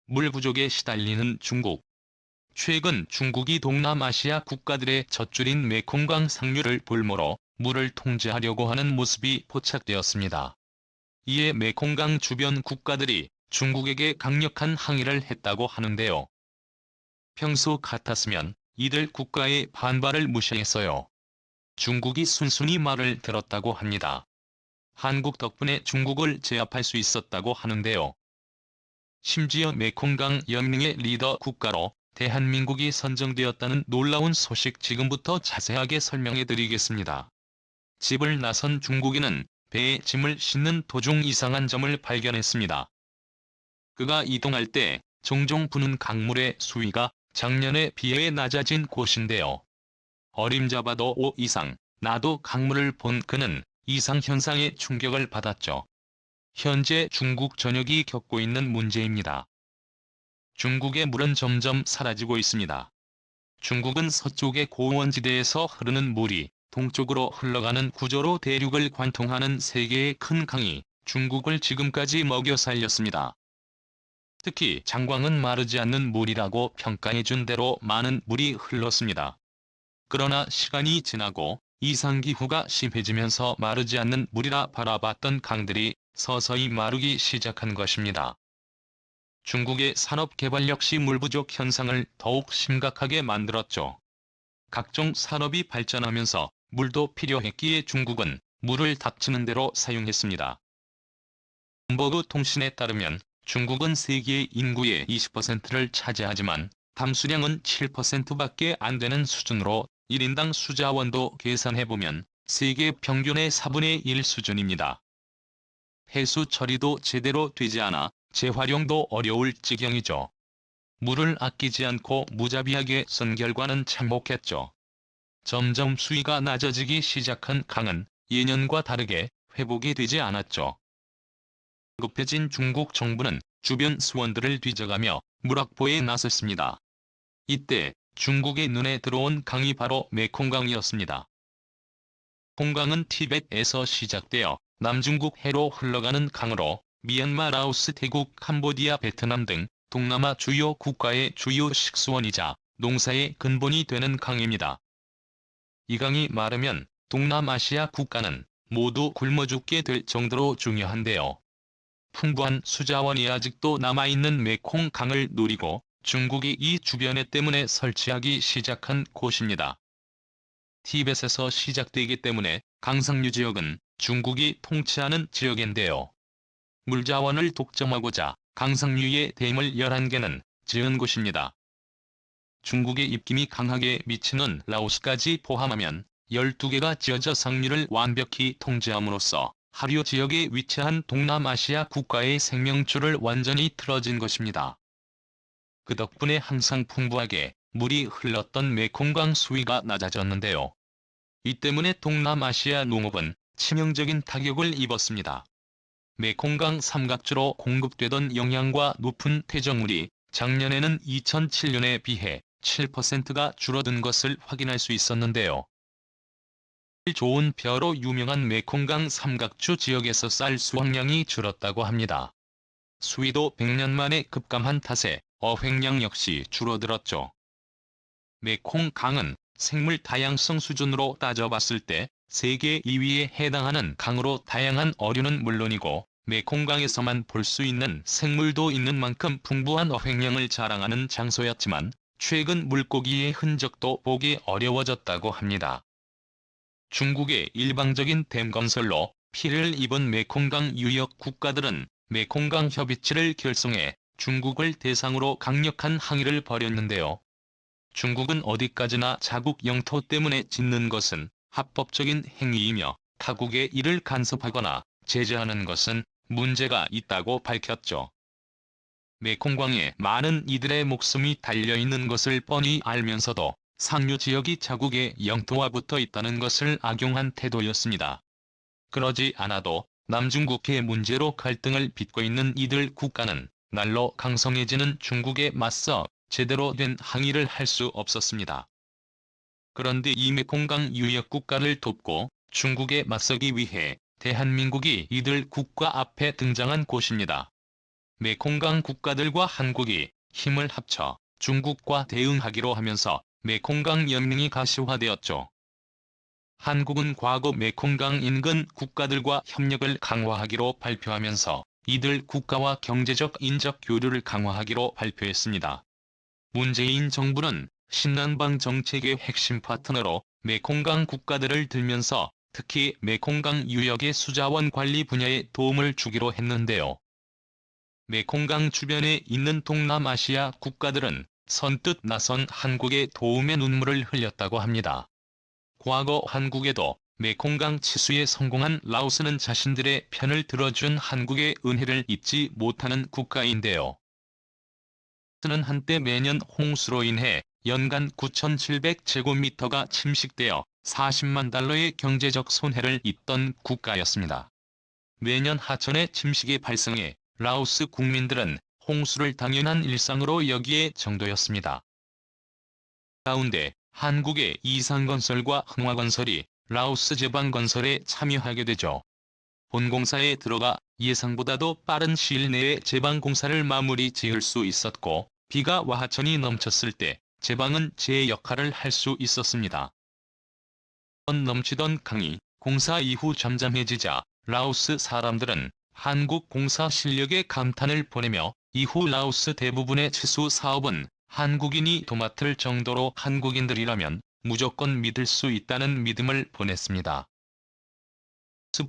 물 부족에 시달리는 중국. 최근 중국이 동남아시아 국가들의 젖줄인 메콩강 상류를 볼모로 물을 통제하려고 하는 모습이 포착되었습니다. 이에 메콩강 주변 국가들이 중국에게 강력한 항의를 했다고 하는데요. 평소 같았으면 이들 국가의 반발을 무시했어요. 중국이 순순히 말을 들었다고 합니다. 한국 덕분에 중국을 제압할 수 있었다고 하는데요. 심지어 메콩강 연맹의 리더 국가로 대한민국이 선정되었다는 놀라운 소식 지금부터 자세하게 설명해 드리겠습니다. 집을 나선 중국인은 배에 짐을 싣는 도중 이상한 점을 발견했습니다. 그가 이동할 때 종종 부는 강물의 수위가 작년에 비해 낮아진 곳인데요. 어림잡아도 5 이상 나도 강물을 본 그는 이상현상에 충격을 받았죠. 현재 중국 전역이 겪고 있는 문제입니다. 중국의 물은 점점 사라지고 있습니다. 중국은 서쪽의 고원지대에서 흐르는 물이 동쪽으로 흘러가는 구조로 대륙을 관통하는 세계의 큰 강이 중국을 지금까지 먹여 살렸습니다. 특히 장광은 마르지 않는 물이라고 평가해준 대로 많은 물이 흘렀습니다. 그러나 시간이 지나고 이상기후가 심해지면서 마르지 않는 물이라 바라봤던 강들이 서서히 마르기 시작한 것입니다. 중국의 산업개발 역시 물 부족 현상을 더욱 심각하게 만들었죠. 각종 산업이 발전하면서 물도 필요했기에 중국은 물을 닥치는 대로 사용했습니다. 블룸버그 통신에 따르면 중국은 세계 인구의 20%를 차지하지만 담수량은 7%밖에 안 되는 수준으로 1인당 수자원도 계산해보면 세계 평균의 4분의 1 수준입니다. 폐수 처리도 제대로 되지 않아 재활용도 어려울 지경이죠. 물을 아끼지 않고 무자비하게 쓴 결과는 참혹했죠. 점점 수위가 낮아지기 시작한 강은 예년과 다르게 회복이 되지 않았죠. 급해진 중국 정부는 주변 수원들을 뒤져가며 물 확보에 나섰습니다. 이때 중국의 눈에 들어온 강이 바로 메콩강이었습니다. 콩강은 티벳에서 시작되어 남중국 해로 흘러가는 강으로 미얀마, 라오스, 태국, 캄보디아, 베트남 등 동남아 주요 국가의 주요 식수원이자 농사의 근본이 되는 강입니다. 이 강이 마르면 동남아시아 국가는 모두 굶어 죽게 될 정도로 중요한데요. 풍부한 수자원이 아직도 남아있는 메콩강을 노리고 중국이 이 주변에 때문에 설치하기 시작한 곳입니다. 티벳에서 시작되기 때문에 강상류 지역은 중국이 통치하는 지역인데요. 물자원을 독점하고자 강상류의 댐을 11개는 지은 곳입니다. 중국의 입김이 강하게 미치는 라오스까지 포함하면 12개가 지어져 상류를 완벽히 통제함으로써 하류 지역에 위치한 동남아시아 국가의 생명줄을 완전히 틀어진 것입니다. 그 덕분에 항상 풍부하게 물이 흘렀던 메콩강 수위가 낮아졌는데요. 이 때문에 동남아시아 농업은 치명적인 타격을 입었습니다. 메콩강 삼각주로 공급되던 영양과 높은 퇴적물이 작년에는 2007년에 비해 7%가 줄어든 것을 확인할 수 있었는데요. 좋은 벼로 유명한 메콩강 삼각주 지역에서 쌀 수확량이 줄었다고 합니다. 수위도 100년 만에 급감한 탓에 어획량 역시 줄어들었죠. 메콩강은 생물 다양성 수준으로 따져봤을 때 세계 2위에 해당하는 강으로 다양한 어류는 물론이고 메콩강에서만 볼 수 있는 생물도 있는 만큼 풍부한 어획량을 자랑하는 장소였지만 최근 물고기의 흔적도 보기 어려워졌다고 합니다. 중국의 일방적인 댐 건설로 피해를 입은 메콩강 유역 국가들은 메콩강 협의체를 결성해 중국을 대상으로 강력한 항의를 벌였는데요. 중국은 어디까지나 자국 영토 때문에 짓는 것은 합법적인 행위이며 타국의 이를 간섭하거나 제재하는 것은 문제가 있다고 밝혔죠. 메콩강에 많은 이들의 목숨이 달려있는 것을 뻔히 알면서도 상류 지역이 자국의 영토와 붙어 있다는 것을 악용한 태도였습니다. 그러지 않아도 남중국해 문제로 갈등을 빚고 있는 이들 국가는 날로 강성해지는 중국에 맞서 제대로 된 항의를 할 수 없었습니다. 그런데 이 메콩강 유역 국가를 돕고 중국에 맞서기 위해 대한민국이 이들 국가 앞에 등장한 곳입니다. 메콩강 국가들과 한국이 힘을 합쳐 중국과 대응하기로 하면서 메콩강 연맹이 가시화되었죠. 한국은 과거 메콩강 인근 국가들과 협력을 강화하기로 발표하면서 이들 국가와 경제적 인적 교류를 강화하기로 발표했습니다. 문재인 정부는 신남방 정책의 핵심 파트너로 메콩강 국가들을 들면서 특히 메콩강 유역의 수자원 관리 분야에 도움을 주기로 했는데요. 메콩강 주변에 있는 동남아시아 국가들은 선뜻 나선 한국의 도움에 눈물을 흘렸다고 합니다. 과거 한국에도 메콩강 치수에 성공한 라오스는 자신들의 편을 들어준 한국의 은혜를 잊지 못하는 국가인데요. 라오스는 한때 매년 홍수로 인해 연간 9,700제곱미터가 침식되어 40만 달러의 경제적 손해를 입던 국가였습니다. 매년 하천의 침식이 발생해 라오스 국민들은 홍수를 당연한 일상으로 여기에 정도였습니다. 가운데 한국의 이상건설과 흥화건설이 라오스 제방건설에 참여하게 되죠. 본공사에 들어가 예상보다도 빠른 시일 내에 제방공사를 마무리 지을 수 있었고 비가 와 하천이 넘쳤을 때 제방은 제 역할을 할 수 있었습니다. 넘치던 강이 공사 이후 잠잠해지자 라오스 사람들은 한국 공사 실력에 감탄을 보내며 이후 라오스 대부분의 치수 사업은 한국인이 도맡을 정도로 한국인들이라면 무조건 믿을 수 있다는 믿음을 보냈습니다.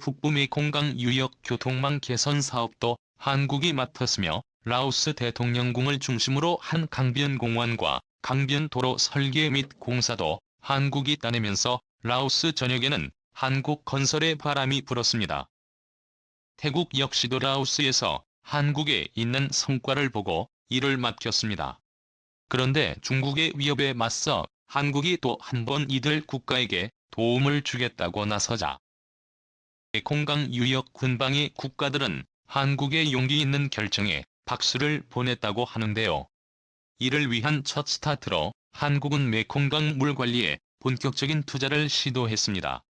북부 메콩강 유역 교통망 개선 사업도 한국이 맡았으며 라오스 대통령궁을 중심으로 한 강변공원과 강변도로 설계 및 공사도 한국이 따내면서 라오스 전역에는 한국 건설의 바람이 불었습니다. 태국 역시도 라오스에서 한국에 있는 성과를 보고 이를 맡겼습니다. 그런데 중국의 위협에 맞서 한국이 또 한 번 이들 국가에게 도움을 주겠다고 나서자 메콩강 유역 근방의 국가들은 한국의 용기 있는 결정에 박수를 보냈다고 하는데요. 이를 위한 첫 스타트로 한국은 메콩강 물 관리에 본격적인 투자를 시도했습니다.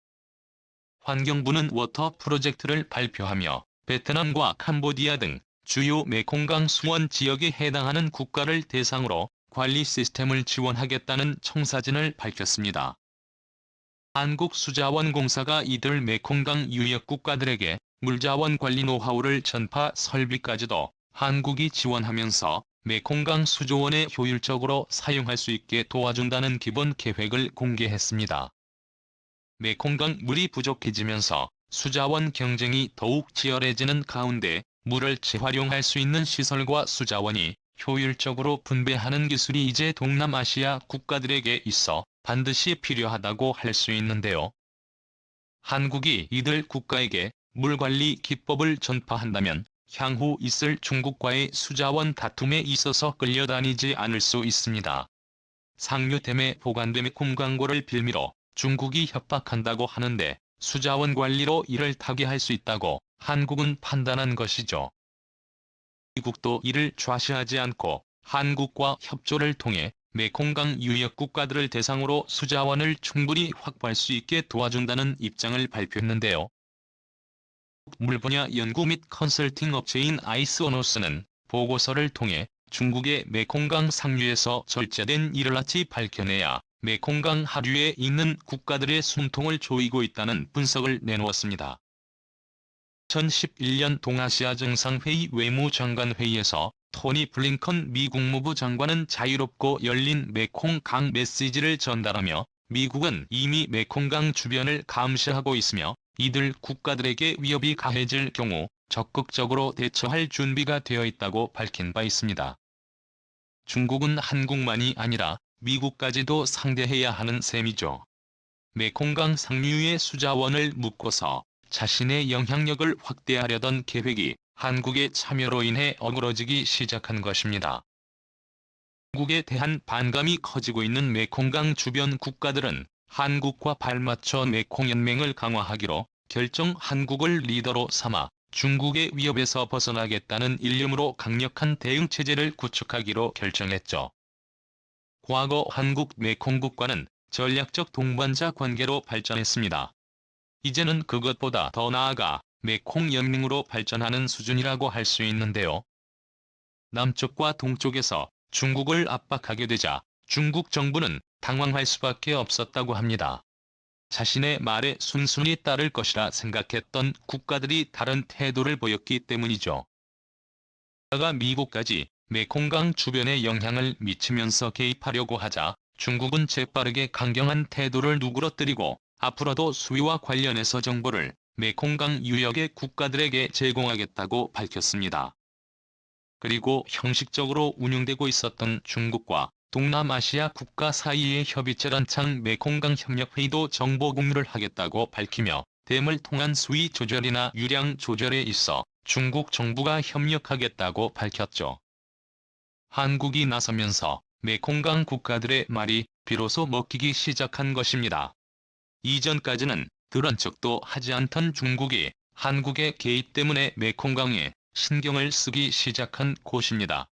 환경부는 워터 프로젝트를 발표하며 베트남과 캄보디아 등 주요 메콩강 수원 지역에 해당하는 국가를 대상으로 관리 시스템을 지원하겠다는 청사진을 밝혔습니다. 한국수자원공사가 이들 메콩강 유역 국가들에게 물자원 관리 노하우를 전파 설비까지도 한국이 지원하면서 메콩강 수조원에 효율적으로 사용할 수 있게 도와준다는 기본 계획을 공개했습니다. 메콩강 물이 부족해지면서 수자원 경쟁이 더욱 치열해지는 가운데 물을 재활용할 수 있는 시설과 수자원이 효율적으로 분배하는 기술이 이제 동남아시아 국가들에게 있어 반드시 필요하다고 할 수 있는데요. 한국이 이들 국가에게 물관리 기법을 전파한다면 향후 있을 중국과의 수자원 다툼에 있어서 끌려다니지 않을 수 있습니다. 상류댐에 보관된 메콩강고를 빌미로 중국이 협박한다고 하는데 수자원 관리로 이를 타개할 수 있다고 한국은 판단한 것이죠. 미국도 이를 좌시하지 않고 한국과 협조를 통해 메콩강 유역 국가들을 대상으로 수자원을 충분히 확보할 수 있게 도와준다는 입장을 발표했는데요. 물 분야 연구 및 컨설팅 업체인 아이스오노스는 보고서를 통해 중국의 메콩강 상류에서 절제된 이를라치 밝혀내야 메콩강 하류에 있는 국가들의 숨통을 조이고 있다는 분석을 내놓았습니다. 2011년 동아시아 정상회의 외무장관회의에서 토니 블링컨 미 국무부 장관은 자유롭고 열린 메콩강 메시지를 전달하며 미국은 이미 메콩강 주변을 감시하고 있으며 이들 국가들에게 위협이 가해질 경우 적극적으로 대처할 준비가 되어 있다고 밝힌 바 있습니다. 중국은 한국만이 아니라 미국까지도 상대해야 하는 셈이죠. 메콩강 상류의 수자원을 묶어서 자신의 영향력을 확대하려던 계획이 한국의 참여로 인해 어그러지기 시작한 것입니다. 한국에 대한 반감이 커지고 있는 메콩강 주변 국가들은 한국과 발맞춰 메콩연맹을 강화하기로 결정 한국을 리더로 삼아 중국의 위협에서 벗어나겠다는 일념으로 강력한 대응체제를 구축하기로 결정했죠. 과거 한국 메콩국과는 전략적 동반자 관계로 발전했습니다. 이제는 그것보다 더 나아가 메콩연맹으로 발전하는 수준이라고 할 수 있는데요. 남쪽과 동쪽에서 중국을 압박하게 되자 중국 정부는 당황할 수밖에 없었다고 합니다. 자신의 말에 순순히 따를 것이라 생각했던 국가들이 다른 태도를 보였기 때문이죠. 가 미국까지 메콩강 주변에 영향을 미치면서 개입하려고 하자 중국은 재빠르게 강경한 태도를 누그러뜨리고 앞으로도 수위와 관련해서 정보를 메콩강 유역의 국가들에게 제공하겠다고 밝혔습니다. 그리고 형식적으로 운영되고 있었던 중국과 동남아시아 국가 사이의 협의체란 창 메콩강 협력회의도 정보 공유를 하겠다고 밝히며 댐을 통한 수위 조절이나 유량 조절에 있어 중국 정부가 협력하겠다고 밝혔죠. 한국이 나서면서 메콩강 국가들의 말이 비로소 먹히기 시작한 것입니다. 이전까지는 들은 척도 하지 않던 중국이 한국의 개입 때문에 메콩강에 신경을 쓰기 시작한 곳입니다.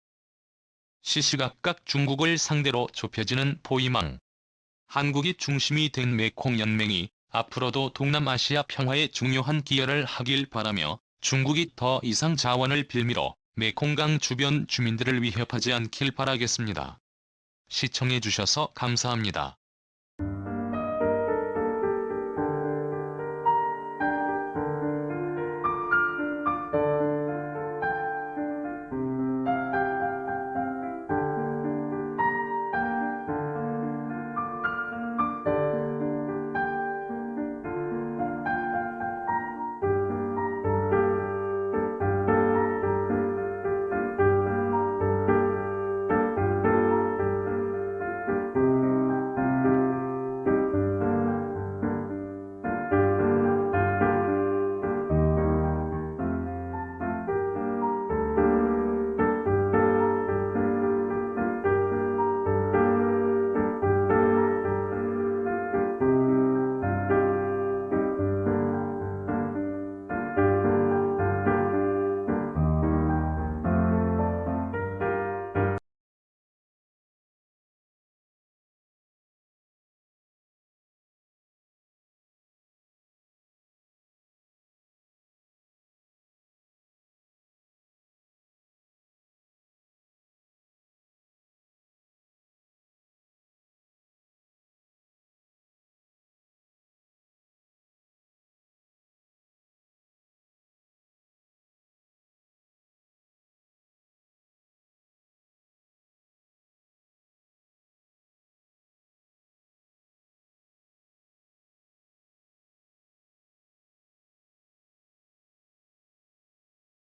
시시각각 중국을 상대로 좁혀지는 포위망. 한국이 중심이 된 메콩 연맹이 앞으로도 동남아시아 평화에 중요한 기여를 하길 바라며 중국이 더 이상 자원을 빌미로 메콩강 주변 주민들을 위협하지 않길 바라겠습니다. 시청해주셔서 감사합니다.